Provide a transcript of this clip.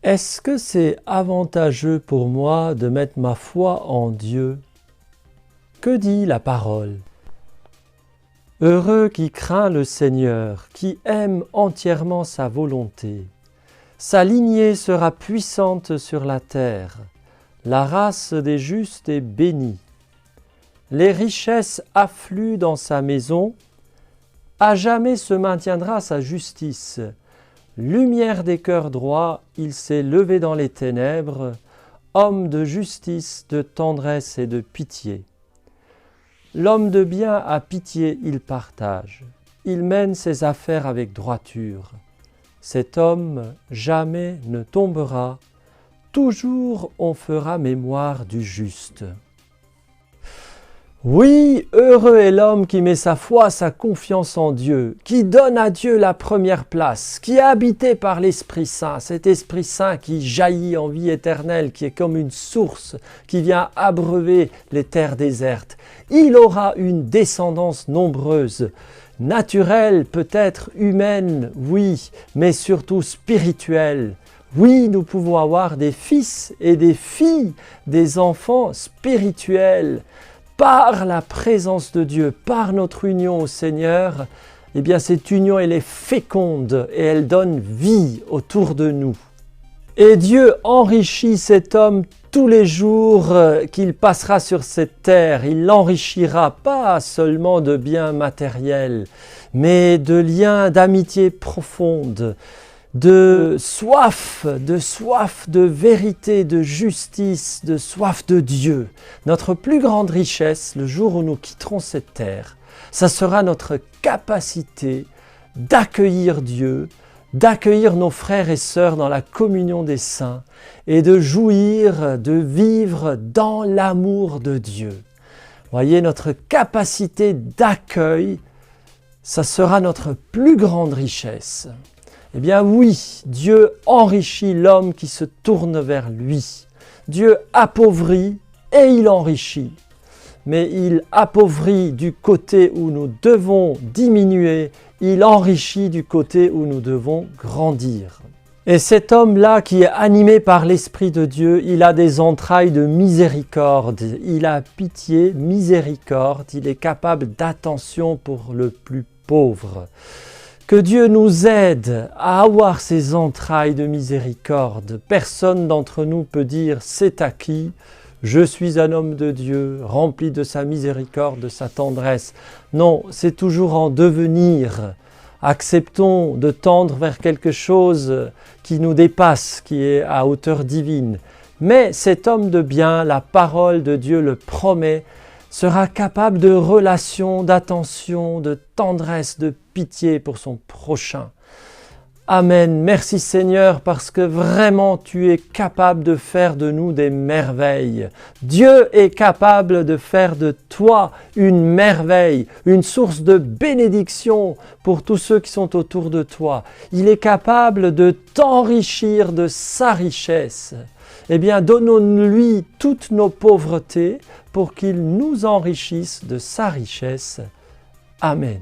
Est-ce que c'est avantageux pour moi de mettre ma foi en Dieu? Que dit la parole? Heureux qui craint le Seigneur, qui aime entièrement sa volonté. Sa lignée sera puissante sur la terre. La race des justes est bénie. Les richesses affluent dans sa maison. À jamais se maintiendra sa justice. Lumière des cœurs droits, il s'est levé dans les ténèbres, homme de justice, de tendresse et de pitié. L'homme de bien a pitié, il partage. Il mène ses affaires avec droiture. Cet homme jamais ne tombera. Toujours on fera mémoire du juste. Oui, heureux est l'homme qui met sa foi, sa confiance en Dieu, qui donne à Dieu la première place, qui est habité par l'Esprit Saint, cet Esprit Saint qui jaillit en vie éternelle, qui est comme une source, qui vient abreuver les terres désertes. Il aura une descendance nombreuse, naturelle, peut-être humaine, oui, mais surtout spirituelle. Oui, nous pouvons avoir des fils et des filles, des enfants spirituels. Par la présence de Dieu, par notre union au Seigneur, eh bien cette union elle est féconde et elle donne vie autour de nous. Et Dieu enrichit cet homme tous les jours qu'il passera sur cette terre. Il l'enrichira pas seulement de biens matériels, mais de liens d'amitié profonde, de soif de vérité, de justice, de soif de Dieu. Notre plus grande richesse, le jour où nous quitterons cette terre, ça sera notre capacité d'accueillir Dieu, d'accueillir nos frères et sœurs dans la communion des saints et de jouir, de vivre dans l'amour de Dieu. Voyez, notre capacité d'accueil, ça sera notre plus grande richesse. Eh bien oui, Dieu enrichit l'homme qui se tourne vers lui. Dieu appauvrit et il enrichit. Mais il appauvrit du côté où nous devons diminuer, il enrichit du côté où nous devons grandir. Et cet homme-là qui est animé par l'Esprit de Dieu, il a des entrailles de miséricorde, il a pitié, miséricorde, il est capable d'attention pour le plus pauvre. Que Dieu nous aide à avoir ces entrailles de miséricorde. Personne d'entre nous peut dire « c'est acquis, je suis un homme de Dieu, rempli de sa miséricorde, de sa tendresse ». Non, c'est toujours en devenir. Acceptons de tendre vers quelque chose qui nous dépasse, qui est à hauteur divine. Mais cet homme de bien, la parole de Dieu le promet, sera capable de relations, d'attention, de tendresse, de pitié pour son prochain. Amen. Merci Seigneur parce que vraiment tu es capable de faire de nous des merveilles. Dieu est capable de faire de toi une merveille, une source de bénédiction pour tous ceux qui sont autour de toi. Il est capable de t'enrichir de sa richesse. Eh bien, donnons-lui toutes nos pauvretés pour qu'il nous enrichisse de sa richesse. Amen.